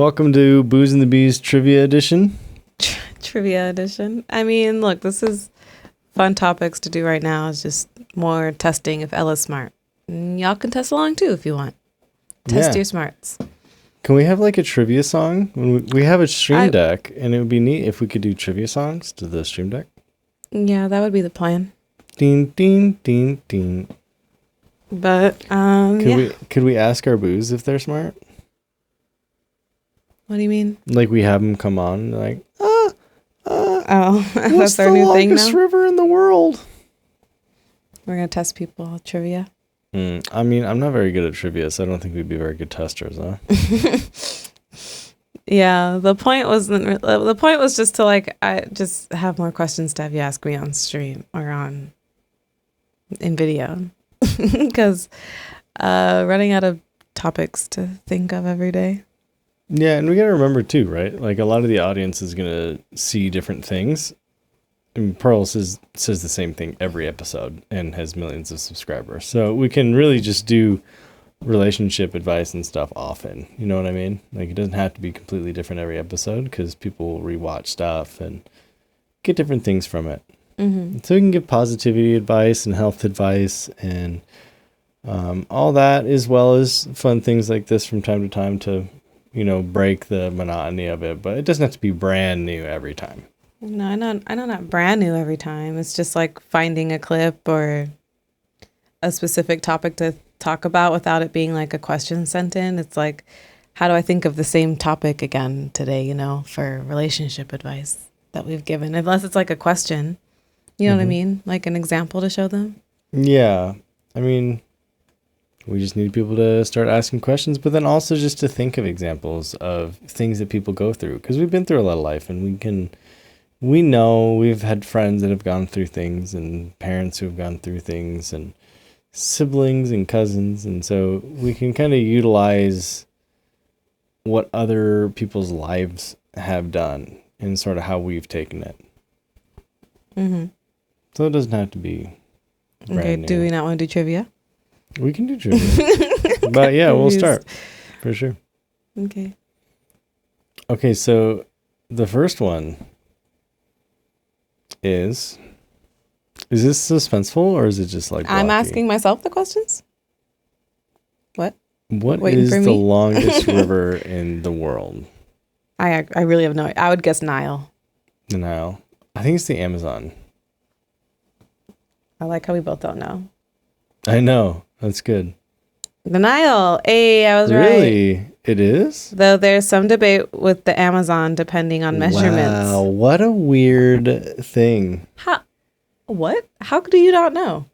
Welcome to Booze and the Bees Trivia Edition. Trivia edition. I mean, look, this is fun topics to do right now. It's just more testing if Ella's smart. And y'all can test along too if you want. Test your smarts. Can we have like a trivia song? We have a stream deck, and it would be neat if we could do trivia songs to the stream deck. Yeah, that would be the plan. Ding, ding, ding, ding. But, Could we ask our booze if they're smart? What do you mean? Like we have them come on, like, that's our new thing now? What's the longest river in the world? We're going to test people with trivia. I mean, I'm not very good at trivia, so I don't think we'd be very good testers, huh? Yeah, the point was just to I just have more questions to have you ask me on stream or in video, because running out of topics to think of every day. Yeah, and we got to remember too, right? Like a lot of the audience is going to see different things. And Pearl says the same thing every episode and has millions of subscribers. So we can really just do relationship advice and stuff often. You know what I mean? Like it doesn't have to be completely different every episode because people will rewatch stuff and get different things from it. Mm-hmm. So we can give positivity advice and health advice and all that, as well as fun things like this from time to time to, break the monotony of it. But it doesn't have to be brand new every time. No, I know not brand new every time. It's just like finding a clip or a specific topic to talk about without it being like a question sent in. It's like, how do I think of the same topic again today, for relationship advice that we've given? Unless it's like a question, you know what I mean? Like an example to show them. Yeah. I mean, we just need people to start asking questions, but then also just to think of examples of things that people go through. Because we've been through a lot of life and we know we've had friends that have gone through things and parents who have gone through things and siblings and cousins. And so we can kind of utilize what other people's lives have done and sort of how we've taken it. Mm-hmm. So it doesn't have to be brand new. Do we not want to do trivia? We can do trivia. But yeah, we'll start for sure. Okay, so the first one is this suspenseful or is it just like blocky? I'm asking myself the questions. What is the longest river in the world? I really have no idea. I would guess Nile. The Nile. I think it's the Amazon. I like how we both don't know. I know. That's good. The Nile. Hey, I was right. Really? It is? Though there's some debate with the Amazon depending on measurements. Wow, what a weird thing. What? How do you not know?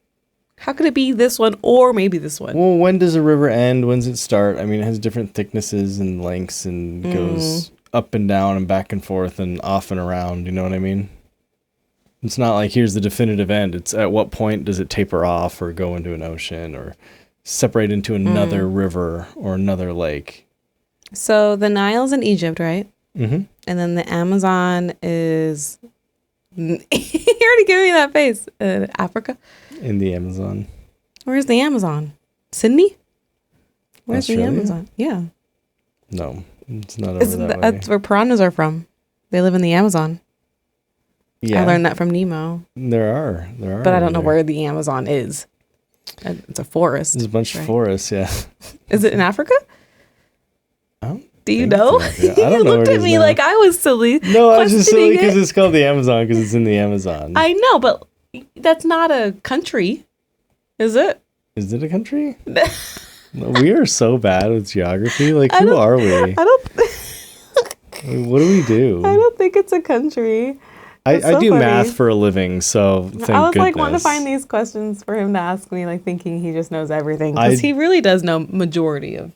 How could it be this one or maybe this one? Well, when does a river end? When does it start? I mean, it has different thicknesses and lengths and goes up and down and back and forth and off and around. You know what I mean? It's not like here's the definitive end. It's at what point does it taper off or go into an ocean or separate into another river or another lake. So the Nile's in Egypt, right? Mm-hmm. And then the Amazon is... You already gave me that face. Africa? In the Amazon. Where's the Amazon? Sydney? Where's Australia? the Amazon? Yeah. No, it's not over that way. That's where piranhas are from. They live in the Amazon. Yeah. I learned that from Nemo. There are. But I don't know where the Amazon is. It's a forest. There's a bunch of forests, yeah. Is it in Africa? Do you I know? don't know. You looked at me like I was silly. No, I was just silly because it's called the Amazon because it's in the Amazon. I know, but that's not a country, is it? Is it a country? We are so bad with geography. Like, who are we? I don't. What do we do? I don't think it's a country. I do math for a living, so thank goodness. I was like wanting to find these questions for him to ask me, like thinking he just knows everything. Because he really does know majority of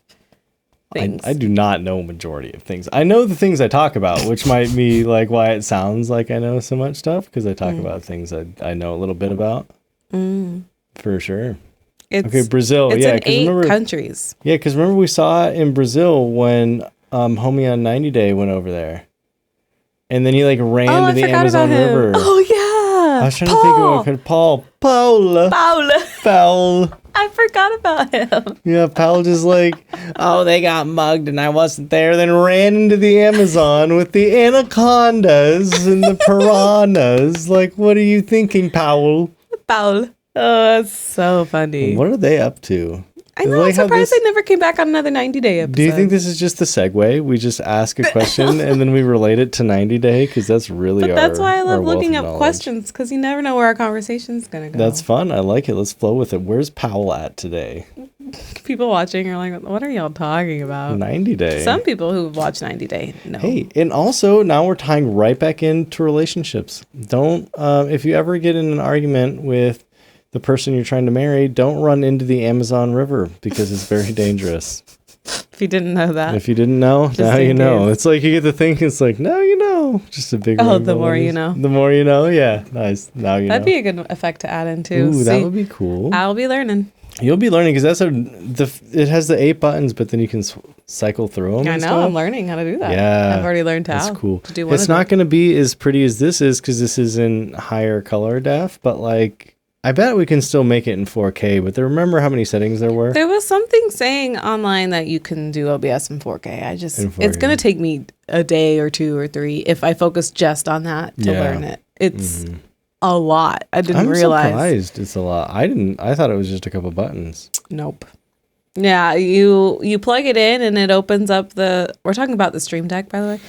things. I do not know majority of things. I know the things I talk about, which might be like why it sounds like I know so much stuff, because I talk about things I know a little bit about. For sure. Okay, Brazil. It's in 8 countries. Yeah, because remember we saw it in Brazil when Homie on 90 Day went over there. And then he like ran to the Amazon River. Oh yeah. I was trying to think of what Paul. I I forgot about him. Yeah, Powell just like, oh, they got mugged and I wasn't there. Then ran into the Amazon with the anacondas and the piranhas. Like, what are you thinking, Powell? Paul. Oh, that's so funny. What are they up to? I know, I'm surprised they never came back on another 90-day episode. Do you think this is just the segue? We just ask a question and then we relate it to 90 Day? Because that's really That's why I love looking up questions, because you never know where our conversation's going to go. That's fun. I like it. Let's flow with it. Where's Powell at today? People watching are like, what are y'all talking about? 90 Day. Some people who watch 90 Day know. Hey, and also now we're tying right back into relationships. Don't, if you ever get in an argument with the person you're trying to marry, don't run into the Amazon River because it's very dangerous. If you didn't know that. If you didn't know, Just now you in know. case. It's like you get to think, it's like, now you know. Just a big Oh, rainbow the more letters. you know. The more you know, yeah. Nice. Now you That'd know. be a good effect to add in too. Ooh, See, that would be cool. I'll be learning. You'll be learning because that's it has the 8 buttons, but then you can cycle through them. I and know, stuff. I'm learning how to do that. Yeah, I've already learned how That's cool. to do one It's of not them. going to be as pretty as this is because this is in higher color def, but like I bet we can still make it in 4K. But remember how many settings there were? There was something saying online that you can do OBS in 4K. In 4K. It's going to take me a day or 2 or 3 if I focus just on that to Yeah. learn it. It's a lot. I didn't I'm realize. surprised it's a lot. I thought it was just a couple buttons. Nope. Yeah, you plug it in and it opens up we're talking about the Stream Deck, by the way.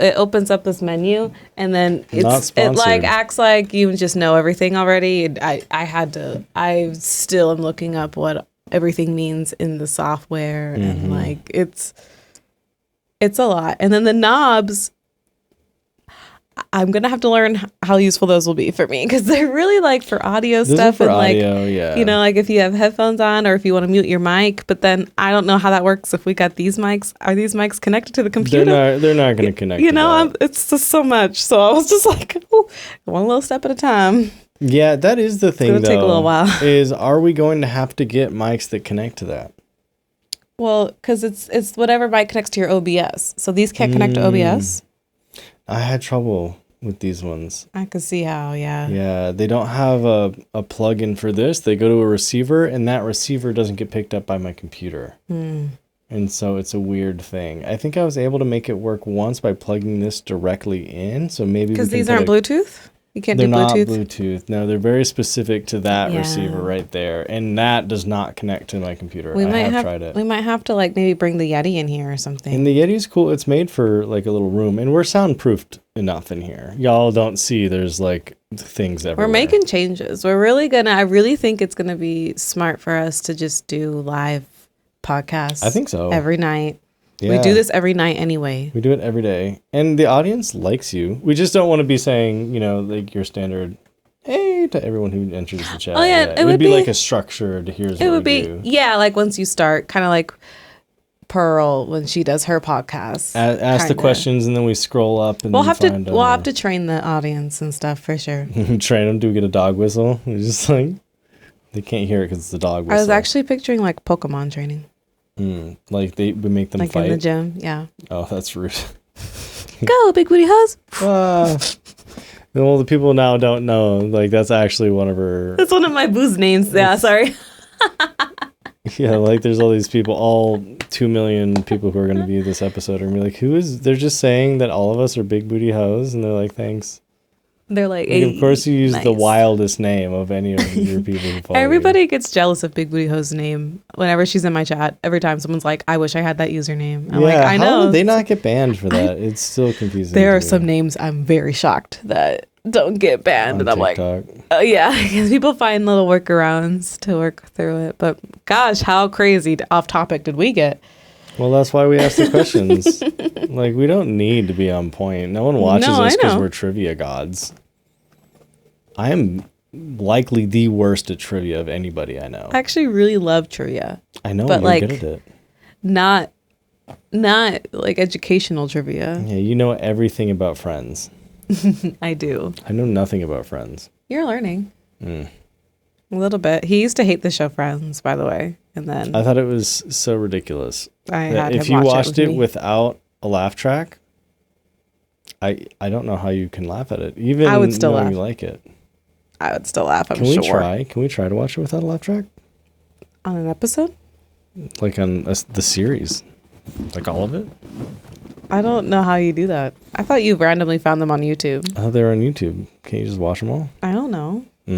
It opens up this menu and then Not it like sponsored. acts like you just know everything already. And I still am looking up what everything means in the software and like it's a lot. And then the knobs, I'm gonna have to learn how useful those will be for me because they're really like for audio This is stuff for and audio, like yeah. you know, like if you have headphones on or if you want to mute your mic. But then I don't know how that works. If we got these mics, are these mics connected to the computer? They're not going to connect. You to know, that. it's just so much. So I was just like, oh, one little step at a time. Yeah, that is the thing. gonna though, take a little while. Is are we going to have to get mics that connect to that? Well, because it's whatever mic connects to your OBS. So these can't connect to OBS. I had trouble with these ones. I could see how. Yeah. Yeah, they don't have a plug-in for this. They go to a receiver, and that receiver doesn't get picked up by my computer. And so it's a weird thing. I think I was able to make it work once by plugging this directly in. So maybe Because these aren't Bluetooth. You can't do They're not Bluetooth. Bluetooth. No, they're very specific to that Yeah. receiver right there, and that does not connect to my computer. We I might have tried it. We might have to like maybe bring the Yeti in here or something. And the Yeti's cool. It's made for like a little room, and we're soundproofed enough in here. Y'all don't see there's like things everywhere. We're making changes. I really think it's gonna be smart for us to just do live podcasts. I think so. Every night. We Yeah. do this every night anyway. We do it every day, and the audience likes you. We just don't want to be saying, like your standard, hey, to everyone who enters the chat. Oh, yeah, it would would be be- like a structured. Here's It what would we be do. like once you start, kind of like Pearl when she does her podcast. Ask the kinda. questions, and then we scroll up and We'll have to find, we'll have to train the audience and stuff for sure. train them to get a dog whistle. It's just like they can't hear it because it's a dog I whistle. was actually picturing like Pokemon training, like we make them like fight. in the gym. Yeah, Oh, that's rude. go big booty hose. Ah. Well, the people now don't know. Like that's actually one of her. That's one of my boo's names. Yeah, sorry. Yeah, like there's all these people, all 2 million people who are going to view this episode are going to be like, who is? They're just saying that all of us are big booty hoes, and they're like, thanks. They're like, Like, of course, you use the nice. wildest name of any of your people who follow you. Everybody gets jealous of Big Booty Ho's name whenever she's in my chat. Every time someone's like, I wish I had that username. I'm like, I How know. did they not get banned for that? It's still confusing. There to are me. some names I'm very shocked that don't get banned. On And I'm like, TikTok. yeah, because people find little workarounds to work through it. But gosh, how crazy off topic did we get? Well, that's why we ask the questions. Like, we don't need to be on point. No one watches No, us I because know. we're trivia gods. I am likely the worst at trivia of anybody I know. I actually really love trivia. I know but, you're like, good at it. Not like educational trivia. Yeah, you know everything about Friends. I do. I know nothing about Friends. You're learning. A little bit. He used to hate the show Friends, by the way. And then I thought it was so ridiculous. I that had if him you watch watched it it with me. without a laugh track, I don't know how you can laugh at it. Even I would still knowing laugh. you like it. I would still laugh, I'm Can we sure. try? Can we try to watch it without a laugh track? On an episode? Like on the series, like all of it. I don't know how you do that. I thought you randomly found them on YouTube. Oh, they're on YouTube. Can't you just watch them all? I don't know. I'll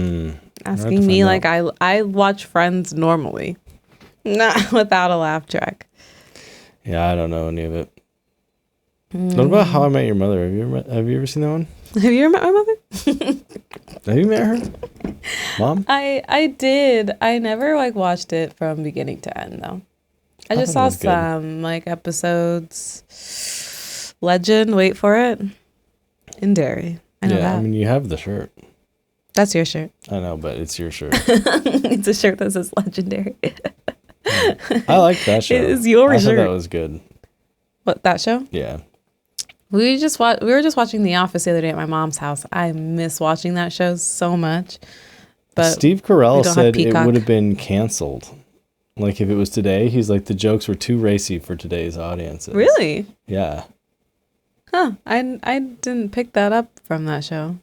have Asking to me find like I watch Friends normally, not without a laugh track. Yeah, I don't know any of it. What about How I Met Your Mother? Have you ever seen that one? Have you ever met my mother? Have you met her? Mom? I did. I never like watched it from beginning to end though. I just thought saw it was good. some like episodes. Legend, wait for it. In Derry. I know that. I mean, you have the shirt. That's your shirt. I know, but it's your shirt. It's a shirt that says legendary. I like that show. It is your I thought shirt. that was good. What, that show? Yeah. We were just watching The Office the other day at my mom's house. I miss watching that show so much. But Steve we Carell don't have said it Peacock. would have been canceled. Like if it was today, he's like, the jokes were too racy for today's audiences. Really? Yeah. Huh. I didn't pick that up from that show.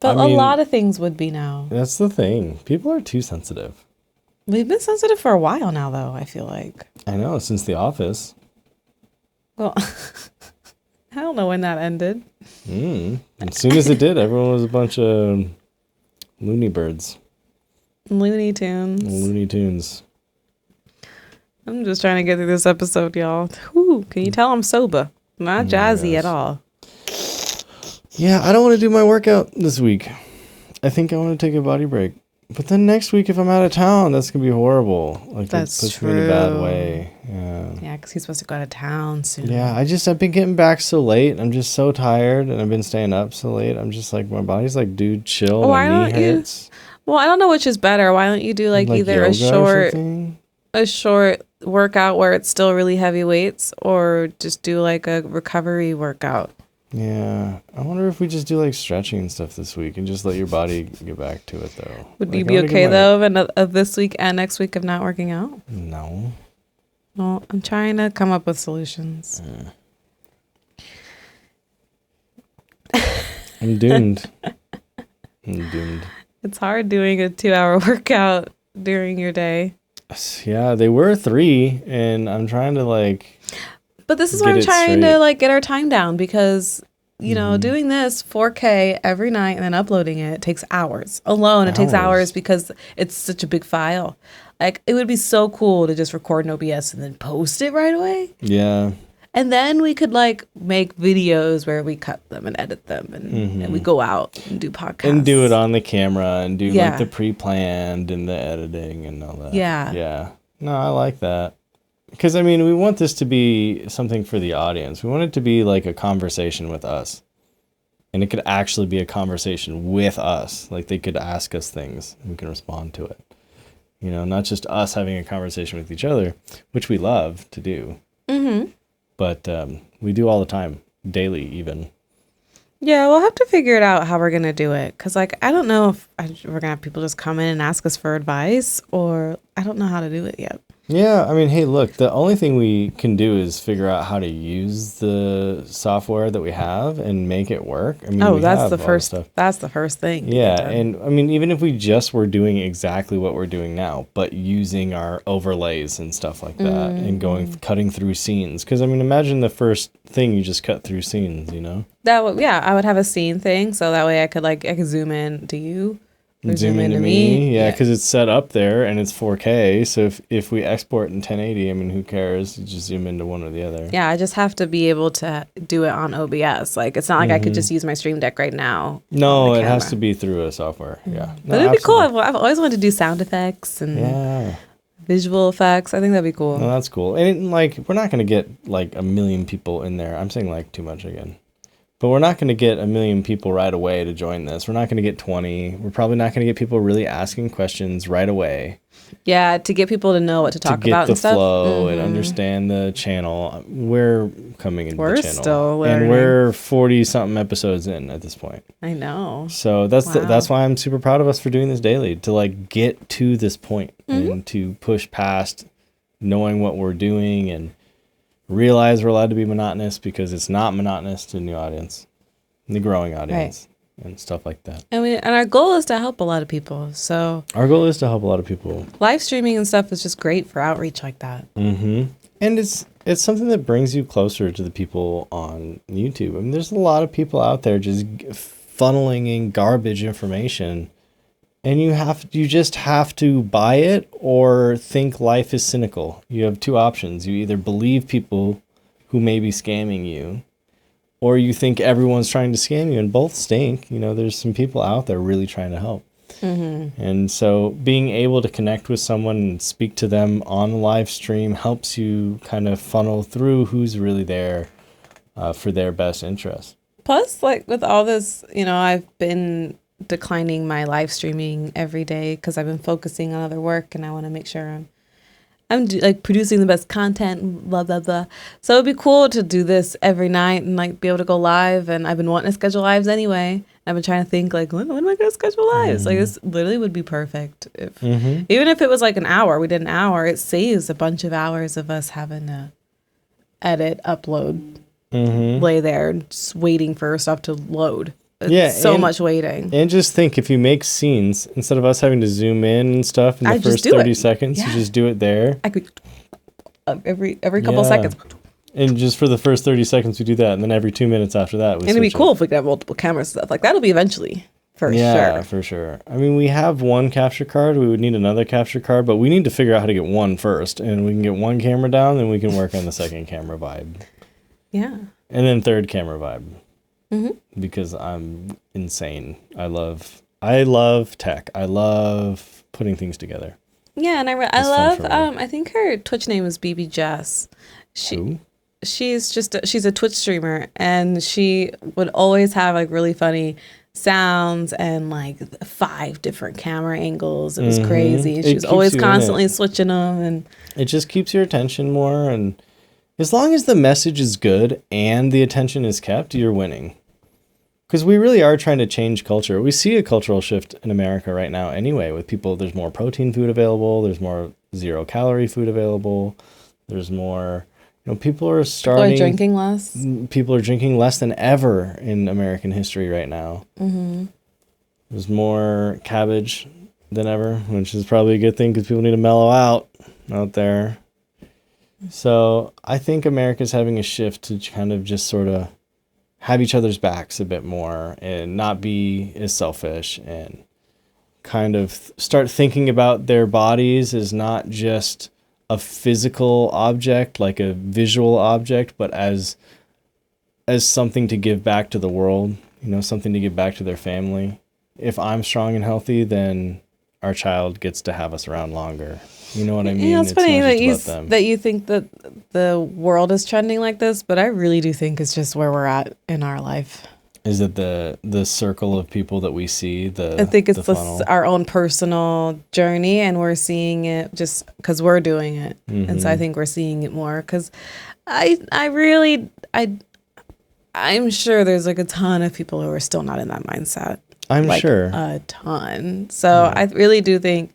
But I mean, a lot of things would be now. That's the thing. People are too sensitive. We've been sensitive for a while now, though, I feel like. I know, since The Office. Well, I don't know when that ended. As soon as it did, everyone was a bunch of loony birds. Looney Tunes. Looney Tunes. I'm just trying to get through this episode, y'all. Whew, can you tell I'm sober? Not jazzy Yes. at all. Yeah, I don't want to do my workout this week. I think I want to take a body break. But then next week, if I'm out of town, that's going to be horrible. Like, That's that puts me in a bad true. way. Yeah. Yeah, because he's supposed to go out of town soon. Yeah, I've been getting back so late. I'm just so tired, and I've been staying up so late. I'm just like, my body's like, dude, chill. Why My knee don't you- hurts. Well, I don't know which is better. Why don't you do like either yoga a or short something? workout where it's still really heavy weights, or just do like a recovery workout? Yeah. I wonder if we just do like stretching and stuff this week and just let your body get back to it, though. Would Like, you I be wanna get okay my- though of this week and next week of not working out? No. Well, I'm trying to come up with solutions. I'm doomed. I'm doomed. It's hard doing a 2-hour workout during your day. Yeah, they were 3, and I'm trying to like. But this is Get why I'm it trying to straight. like get our time down, because you know, doing this 4K every night and then uploading it takes hours alone. It takes Hours. hours because it's such a big file. Like, it would be so cool to just record an OBS and then post it right away. Yeah. And then we could like make videos where we cut them and edit them and we go out and do podcasts. And do it on the camera and do Yeah. like the pre-planned and the editing and all that. Yeah. Yeah. No, I like that. Because, I mean, we want this to be something for the audience. We want it to be like a conversation with us. And it could actually be a conversation with us. Like, they could ask us things and we can respond to it. You know, not just us having a conversation with each other, which we love to do. Mm-hmm. But we do all the time, daily even. Yeah, we'll have to figure it out how we're going to do it. Because, like, I don't know if we're going to have people just come in and ask us for advice, or I don't know how to do it yet. Yeah, I mean, hey, look, the only thing we can do is figure out how to use the software that we have and make it work. I mean, Oh, we that's have the all first. stuff. That's the first thing. to Yeah, get done. and I mean, even if we just were doing exactly what we're doing now, but using our overlays and stuff like that, and cutting through scenes. Because I mean, imagine the first thing you just cut through scenes. You know, that would, yeah, I would have a scene thing, so that way I could zoom in to you, or zoom into me. Yeah, because it's set up there and it's 4K. So if we export in 1080, I mean, who cares? You just zoom into one or the other. Yeah, I just have to be able to do it on OBS. Like, it's not like I could just use my Stream Deck right now. No, on the it has camera. to be through a software. Yeah, But it'd be cool. I've always wanted to do sound effects and Yeah. visual effects. I think that'd be cool. No, that's cool. And like, we're not going to get like 1 million people in there. I'm saying like too much again. But we're not going to get 1 million people right away to join this. We're not going to get 20. We're probably not going to get people really asking questions right away Yeah, to get people to know what to to talk get about the and stuff. flow and Mhm. understand the channel. We're coming into We're the channel. still and learning. we're 40 something episodes in at this point. I know. So that's Wow. that's why I'm super proud of us for doing this daily, to like get to this point and to push past knowing what we're doing and realize we're allowed to be monotonous, because it's not monotonous to the new audience, the growing audience. and stuff like that. And our goal is to help a lot of people. So Our goal is to help a lot of people. live streaming and stuff is just great for outreach like that. Mm-hmm. And it's something that brings you closer to the people on YouTube. I mean, there's a lot of people out there just funneling in garbage information, and you just have to buy it or think life is cynical. You have two options. You either believe people who may be scamming you, or you think everyone's trying to scam you, and both stink. You know, there's some people out there really trying to help. Mm-hmm. And so being able to connect with someone and speak to them on the live stream helps you kind of funnel through who's really there for their best interest. Plus, like with all this, I've been declining my live streaming every day because I've been focusing on other work, and I want to make sure I'm like producing the best content and blah, blah, blah. So it'd be cool to do this every night and like be able to go live. And I've been wanting to schedule lives anyway. I've been trying to think like, when am I going to schedule lives? Mm-hmm. Like this literally would be perfect. Mm-hmm. Even if it was like an hour, we did an hour, it saves a bunch of hours of us having to edit, upload, Mm-hmm. lay there just waiting for stuff to load. It's Yeah, so and- much waiting. And just think, if you make scenes, instead of us having to zoom in and stuff in the I just first do 30 it. seconds, Yeah. you just do it there. I could every couple Yeah. seconds. And just for the first 30 seconds, we do that. And then every 2 minutes after that, we And it'd be switch it. cool if we could have multiple cameras and stuff. Like that'll be eventually, for Yeah, sure. for sure. I mean, we have one capture card. We would need another capture card, but we need to figure out how to get one first. And we can get one camera down, then we can work on the second camera vibe. Yeah. And then third camera vibe. Mm-hmm. Because I'm insane. I love tech. I love putting things together. Yeah, and I It's fun love. for me. I think her Twitch name is BB Jess. Who? She's a Twitch streamer, and she would always have like really funny sounds and like 5 different camera angles. It was Mhm. crazy. And It she was keeps always you in it. constantly switching them, and It just keeps your attention more, and as long as the message is good and the attention is kept, you're winning. Because we really are trying to change culture. We see a cultural shift in America right now anyway, with people, there's more protein food available, there's more 0-calorie food available, there's more, people are people starting... are drinking less. People are drinking less than ever in American history right now. Mm-hmm. There's more cabbage than ever, which is probably a good thing because people need to mellow out there. So I think America's having a shift to kind of just sort of have each other's backs a bit more and not be as selfish, and kind of start thinking about their bodies as not just a physical object, like a visual object, but as something to give back to the world, something to give back to their family. If I'm strong and healthy, then our child gets to have us around longer. You know what I mean? It's funny not that just about them. that you think that the world is trending like this, but I really do think it's just where we're at in our life. Is it the circle of people that we see? I think it's the funnel? our own personal journey, and we're seeing it just because we're doing it, and so I Mhm. think we're seeing it more. Because I'm sure there's like a ton of people who are still not in that mindset. I'm like, sure. a ton. So I really think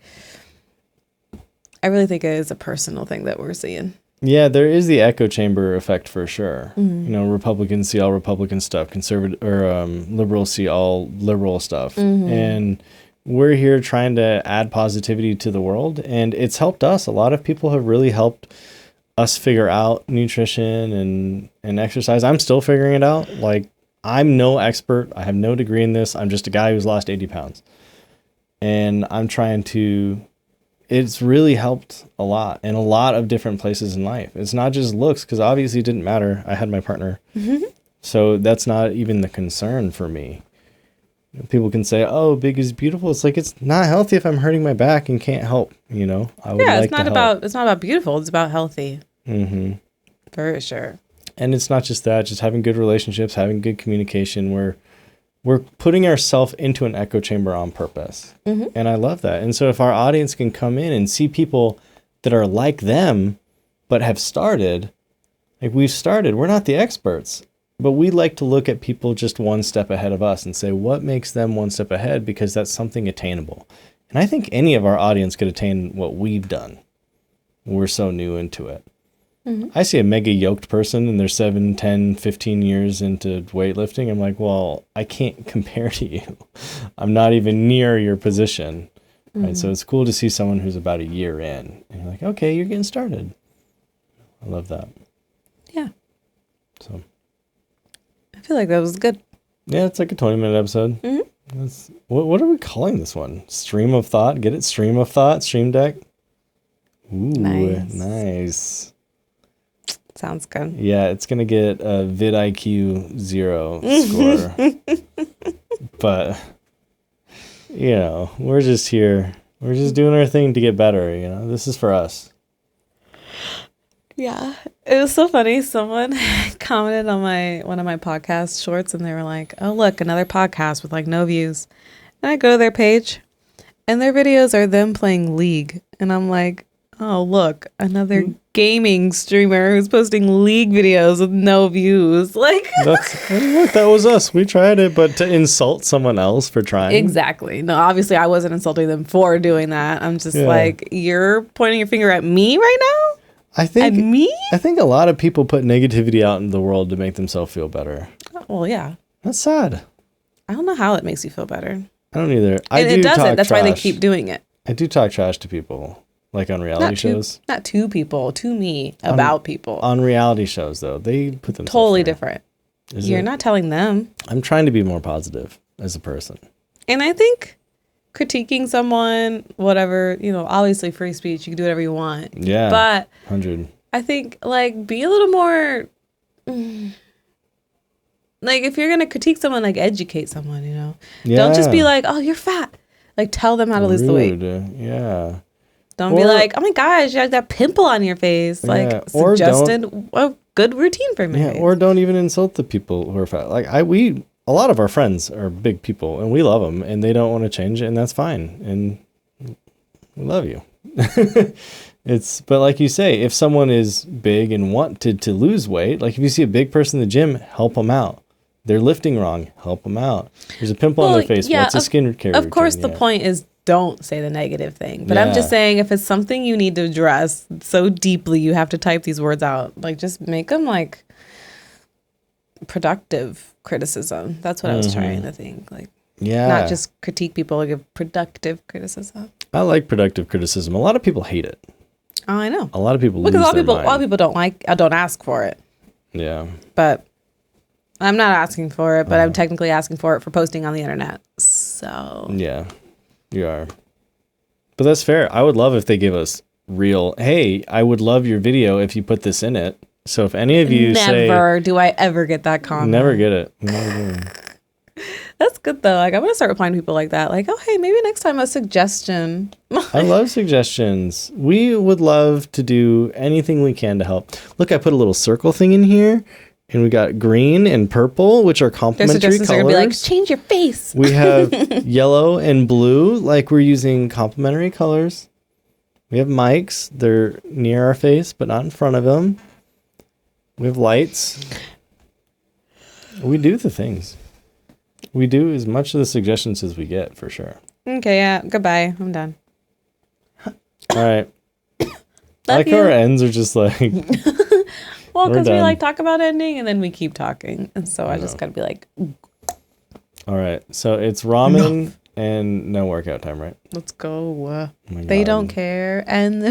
it is a personal thing that we're seeing. Yeah, there is the echo chamber effect for sure. Mm-hmm. Republicans see all Republican stuff, liberals see all liberal stuff, Mm-hmm. and we're here trying to add positivity to the world, and it's helped us. A lot of people have really helped us figure out nutrition and exercise. I'm still figuring it out. Like, I'm no expert. I have no degree in this. I'm just a guy who's lost 80 pounds, and I'm trying to. It's really helped a lot in a lot of different places in life. It's not just looks, because obviously it didn't matter. I had my partner. Mm-hmm. So that's not even the concern for me. People can say, oh, big is beautiful. It's like, it's not healthy if I'm hurting my back and can't help, I would like it's not to about it's not about beautiful. It's about healthy, Mm-hmm. for sure. And it's not just that, just having good relationships, having good communication. We're putting ourselves into an echo chamber on purpose. Mm-hmm. And I love that. And so if our audience can come in and see people that are like them, but have started, like we've started, we're not the experts, but we like to look at people just one step ahead of us and say, what makes them one step ahead? Because that's something attainable. And I think any of our audience could attain what we've done. We're so new into it. I see a mega yoked person and they're 7, 10, 15 years into weightlifting. I'm like, well, I can't compare to you. I'm not even near your position. Right. So it's cool to see someone who's about a year in. And you're like, okay, you're getting started. I love that. Yeah. So I feel like that was good. yeah, it's like a 20-minute episode. What are we calling this one? Stream of Thought? Get it? Stream of Thought? Stream Deck? Ooh, nice. Sounds good. Yeah, it's going to get a vidIQ 0 score. But, you know, we're just here. We're just doing our thing to get better, you know? This is for us. Yeah. It was so funny. Someone commented on one of my podcast shorts and they were like, oh, look, another podcast with like no views. And I go to their page and their videos are them playing League. And I'm like, oh, look, another gaming streamer who's posting League videos with no views. Like, look, that was us. We tried it, but to insult someone else for trying. Exactly. No, obviously I wasn't insulting them for doing that. I'm just like, you're pointing your finger at me right now? I think At me? I think a lot of people put negativity out in the world to make themselves feel better. Well, yeah. That's sad. I don't know how it makes you feel better. I don't either. It doesn't. That's why they keep doing it. I do talk trash to people, like on reality shows. Not to people, to me, about people. On reality shows, though, they put themselves Totally there. different. Is You're it? not telling them. I'm trying to be more positive as a person. And I think critiquing someone, whatever, you know, obviously free speech, you can do whatever you want. Yeah. But 100. I think, like, be a little more, like, if you're going to critique someone, like, educate someone, you know? Yeah. Don't just be like, oh, you're fat. Like, tell them how to lose the weight. Yeah. Don't be like, oh my gosh, you have that pimple on your face. Like, Yeah, or suggested a good routine for me. Yeah, or don't even insult the people who are fat. Like a lot of our friends are big people, and we love them, and they don't want to change, and that's fine, and we love you. But like you say, if someone is big and wanted to lose weight, like if you see a big person in the gym, help them out. They're lifting wrong, help them out. There's a pimple on their face. Yeah, what's a skin care routine? Of course, the point is don't say the negative thing. But I'm just saying, if it's something you need to address so deeply, you have to type these words out. Like, just make them like productive criticism. That's what I was trying to think. Like, not just critique people, like give productive criticism. I like productive criticism. A lot of people hate it. Oh, I know. A lot of people Because lose a lot their of people, mind. don't ask for it. Yeah. But I'm not asking for it, but I'm technically asking for it for posting on the internet. So Yeah, you are. But that's fair. I would love if they give us real, hey, I would love your video if you put this in it. So if any of you never do I ever get that comment. Never get it. Never do. That's good though. Like, I'm gonna start replying to people like that. Like, oh hey, maybe next time a suggestion. I love suggestions. We would love to do anything we can to help. Look, I put a little circle thing in here, and we got green and purple, which are Their complementary suggestions colors. are gonna be like, change your face. We have yellow and blue, like we're using complementary colors. We have mics. They're near our face, but not in front of them. We have lights. We do the things. We do as much of the suggestions as we get, for sure. Okay, yeah. Goodbye. I'm done. All right. I like you. how our ends are just like, Well, We're because we done. like talk about ending and then we keep talking, and so I just gotta be like, all right. So it's ramen and no workout time, right? let's go. Oh my They God. don't care, and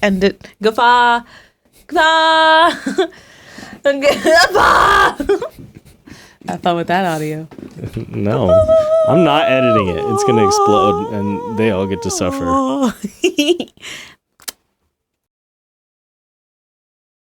end it. Guffaw. Guffaw. Guffaw. Have fun with that audio. No, I'm not editing it. It's going to explode and they all get to suffer.